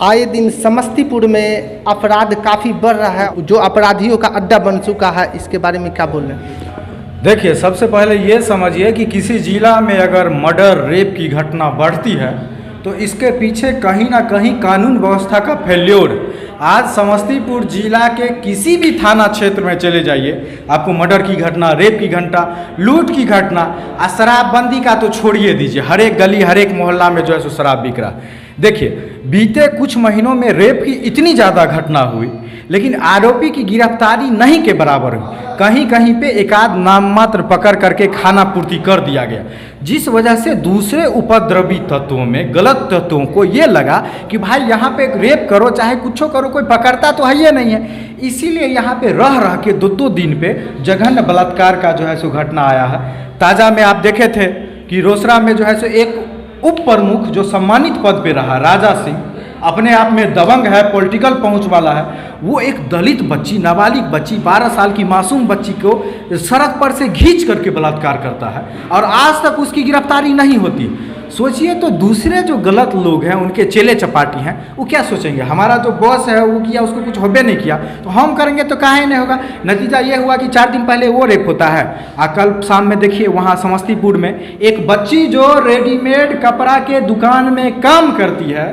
आए दिन समस्तीपुर में अपराध काफ़ी बढ़ रहा है, जो अपराधियों का अड्डा बन चुका है, इसके बारे में क्या बोल रहे हैं? देखिए, सबसे पहले ये समझिए कि किसी जिला में अगर मर्डर रेप की घटना बढ़ती है तो इसके पीछे कहीं ना कहीं कानून व्यवस्था का फेल्योर। आज समस्तीपुर जिला के किसी भी थाना क्षेत्र में चले जाइए, आपको मर्डर की घटना, रेप की घटना, लूट की घटना, शराबबंदी का तो छोड़िए दीजिए, हर एक गली हर एक मोहल्ला में जो है सो शराब बिक रहा। देखिए, बीते कुछ महीनों में रेप की इतनी ज़्यादा घटना हुई, लेकिन आरोपी की गिरफ्तारी नहीं के बराबर हुई। कहीं कहीं पे एकाध नाम मात्र पकड़ करके खाना पूर्ति कर दिया गया, जिस वजह से दूसरे उपद्रवी तत्वों में, गलत तत्वों को ये लगा कि भाई यहाँ पे रेप करो चाहे कुछ करो, कोई पकड़ता तो है ये नहीं है। इसीलिए यहाँ पे रह रह के दो दिन पे जघन्य बलात्कार का जो है सो घटना आया है। ताज़ा में आप देखे थे कि रोसड़ा में जो है सो एक उप प्रमुख जो सम्मानित पद पे रहा, राजा सिंह, अपने आप में दबंग है, पॉलिटिकल पहुंच वाला है, वो एक दलित बच्ची, नाबालिग बच्ची, 12 साल की मासूम बच्ची को सड़क पर से खींच करके बलात्कार करता है और आज तक उसकी गिरफ्तारी नहीं होती। सोचिए तो दूसरे जो गलत लोग हैं, उनके चेले चपाटी हैं, वो क्या सोचेंगे, हमारा जो बॉस है वो किया, उसको कुछ होबे नहीं किया तो हम करेंगे तो काहे नहीं होगा। नतीजा ये हुआ कि 4 दिन पहले वो रेप होता है। कल शाम में देखिए वहाँ समस्तीपुर में एक बच्ची जो रेडीमेड कपड़ा के दुकान में काम करती है,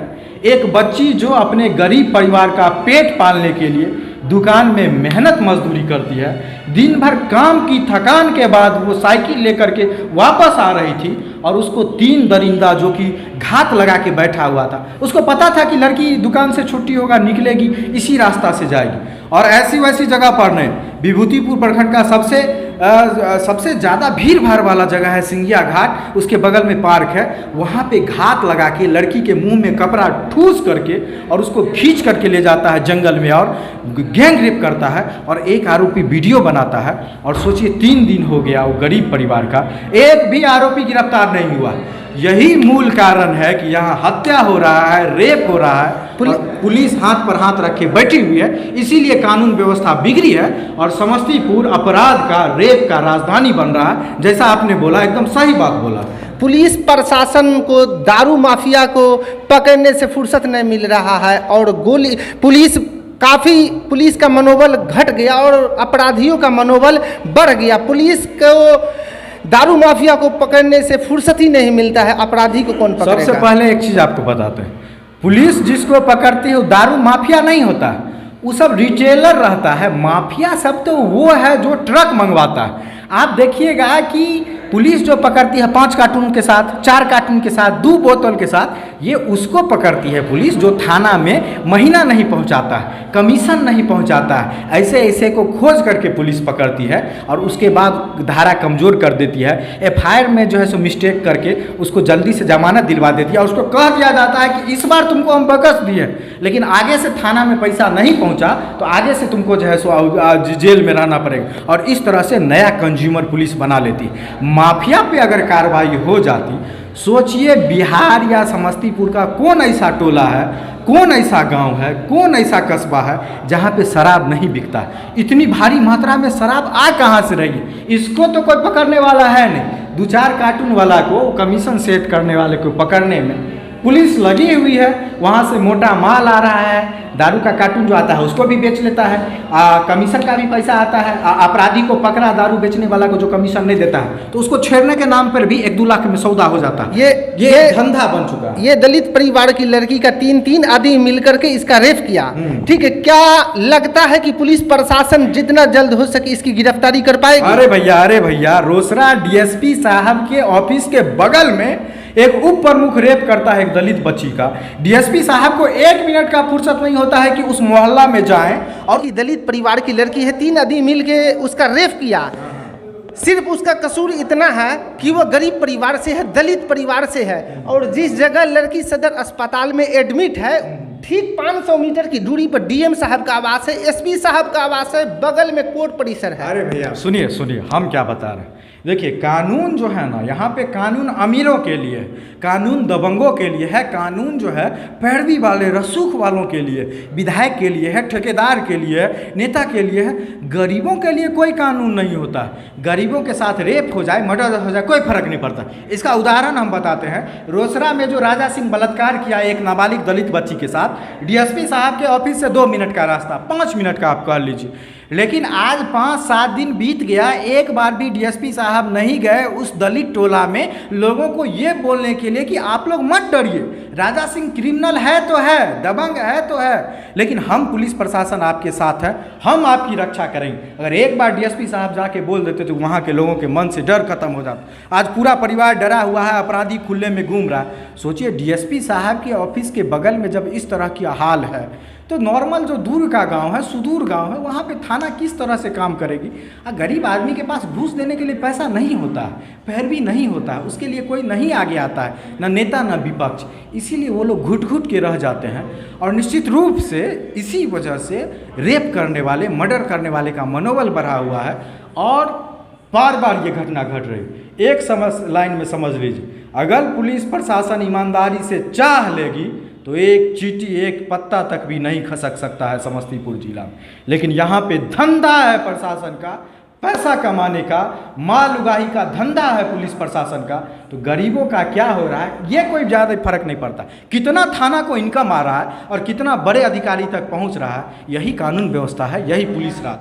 एक बच्ची जो अपने गरीब परिवार का पेट पालने के लिए दुकान में मेहनत मजदूरी करती है, दिन भर काम की थकान के बाद वो साइकिल लेकर के वापस आ रही थी और उसको 3 दरिंदा जो कि घात लगा के बैठा हुआ था, उसको पता था कि लड़की दुकान से छुट्टी होगा, निकलेगी, इसी रास्ता से जाएगी। और ऐसी वैसी जगह पर नहीं, विभूतिपुर प्रखंड का सबसे ज़्यादा भीड़ भाड़ वाला जगह है सिंगिया घाट, उसके बगल में पार्क है, वहाँ पे घात लगा के लड़की के मुंह में कपड़ा ठूस करके और उसको खींच करके ले जाता है जंगल में और गैंग रेप करता है और एक आरोपी वीडियो बनाता है। और सोचिए 3 दिन हो गया, वो गरीब परिवार का एक भी आरोपी गिरफ्तार नहीं हुआ। यही मूल कारण है कि यहाँ हत्या हो रहा है, रेप हो रहा है, पुलिस हाथ पर हाथ रखे बैठी हुई है, इसीलिए कानून व्यवस्था बिगड़ी है और समस्तीपुर अपराध का, रेप का राजधानी बन रहा है। जैसा आपने बोला, एकदम सही बात बोला। पुलिस प्रशासन को दारू माफिया को पकड़ने से फुर्सत नहीं मिल रहा है और पुलिस का मनोबल घट गया और अपराधियों का मनोबल बढ़ गया। पुलिस को दारू माफिया को पकड़ने से फुर्सत ही नहीं मिलता है, अपराधी को कौन पकड़ेगा? सबसे पहले एक चीज़ आपको बताते हैं, पुलिस जिसको पकड़ती है वो दारू माफिया नहीं होता, वो सब रिटेलर रहता है। माफिया सब तो वो है जो ट्रक मंगवाता है। आप देखिएगा कि पुलिस जो पकड़ती है 5 कार्टून के साथ, 4 कार्टून के साथ, 2 बोतल के साथ, ये उसको पकड़ती है पुलिस जो थाना में महीना नहीं पहुंचाता है, कमीशन नहीं पहुंचाता है। ऐसे ऐसे को खोज करके पुलिस पकड़ती है और उसके बाद धारा कमज़ोर कर देती है, FIR में जो है सो मिस्टेक करके उसको जल्दी से जमानत दिलवा देती है और उसको कह दिया जाता है कि इस बार तुमको हम बकस दिए, लेकिन आगे से थाना में पैसा नहीं पहुँचा तो आगे से तुमको जो है सो जेल में रहना पड़ेगा। और इस तरह से नया कंज्यूमर पुलिस बना लेती। माफिया पे अगर कार्रवाई हो जाती, सोचिए बिहार या समस्तीपुर का कौन ऐसा टोला है, कौन ऐसा गांव है, कौन ऐसा कस्बा है जहां पे शराब नहीं बिकता। इतनी भारी मात्रा में शराब आ कहां से रही, इसको तो कोई पकड़ने वाला है नहीं। 2-4 कार्टून वाला को, कमीशन सेट करने वाले को पकड़ने में पुलिस लगी हुई है। वहाँ से मोटा माल आ रहा है, दारू का कार्टून जो आता है उसको भी बेच लेता है, कमीशन का भी पैसा आता है। अपराधी को पकड़ा, दारू बेचने वाला को जो कमीशन नहीं देता है तो उसको छेड़ने के नाम पर भी 1-2 लाख में सौदा हो जाता है। ये धंधा बन चुका है। ये दलित परिवार की लड़की का 3 आदमी मिलकर के इसका रेप किया, ठीक है। क्या लगता है कि पुलिस प्रशासन जितना जल्द हो सके इसकी गिरफ्तारी कर पाएगी? अरे भैया, रोसड़ा DSP साहब के ऑफिस के बगल में एक उप प्रमुख रेप करता है एक दलित बच्ची का। DSP साहब को 1 मिनट का फुर्सत नहीं होता है कि उस मोहल्ला में जाएं और दलित परिवार की लड़की है, 3 आदमी मिलके उसका रेप किया। सिर्फ उसका कसूर इतना है कि वो गरीब परिवार से है, दलित परिवार से है और जिस जगह लड़की सदर अस्पताल में एडमिट है, ठीक 500 मीटर की दूरी पर DM साहब का आवास है, SP साहब का आवास है, बगल में कोर्ट परिसर है। अरे भैया सुनिए, हम क्या बता रहे हैं, देखिए, कानून जो है ना, यहाँ पे कानून अमीरों के लिए, कानून दबंगों के लिए है, कानून जो है पैरवी वाले रसूख वालों के लिए, विधायक के लिए है, ठेकेदार के लिए है, नेता के लिए है। गरीबों के लिए कोई कानून नहीं होता है। गरीबों के साथ रेप हो जाए, मर्डर हो जाए, कोई फर्क नहीं पड़ता। इसका उदाहरण हम बताते हैं। रोसड़ा में जो राजा सिंह बलात्कार किया एक नाबालिग दलित बच्ची के साथ, डीएसपी साहब के ऑफिस से 2 मिनट का रास्ता, 5 मिनट का आप कह लीजिए, लेकिन आज 5-7 दिन बीत गया, एक बार भी डीएसपी साहब नहीं गए उस दलित टोला में लोगों को ये बोलने के लिए कि आप लोग मत डरिए, राजा सिंह क्रिमिनल है तो है, दबंग है तो है, लेकिन हम पुलिस प्रशासन आपके साथ है, हम आपकी रक्षा करेंगे। अगर एक बार डीएसपी साहब जाके बोल देते तो वहाँ के लोगों के मन से डर खत्म हो जाता। आज पूरा परिवार डरा हुआ है, अपराधी खुले में घूम रहा है। सोचिए, डीएसपी साहब के ऑफिस के बगल में जब इस तरह की हाल है, तो नॉर्मल जो दूर का गांव है, सुदूर गांव है, वहाँ पे थाना किस तरह से काम करेगी। गरीब आदमी के पास घूस देने के लिए पैसा नहीं होता है, पैरवी नहीं होता है, उसके लिए कोई नहीं आगे आता है, न नेता न विपक्ष। इसीलिए वो लोग घुट घुट के रह जाते हैं। और निश्चित रूप से इसी वजह से रेप करने वाले, मर्डर करने वाले का मनोबल बढ़ा हुआ है और बार बार ये घटना घट रही। एक लाइन में समझ लीजिए, अगर पुलिस प्रशासन ईमानदारी से चाह लेगी तो एक चींटी, एक पत्ता तक भी नहीं खसक सकता है समस्तीपुर जिला में। लेकिन यहाँ पे धंधा है प्रशासन का, पैसा कमाने का, माल उगाही का धंधा है पुलिस प्रशासन का। तो गरीबों का क्या हो रहा है ये कोई ज़्यादा फर्क नहीं पड़ता। कितना थाना को इनकम आ रहा है और कितना बड़े अधिकारी तक पहुँच रहा है, यही कानून व्यवस्था है, यही पुलिस राज।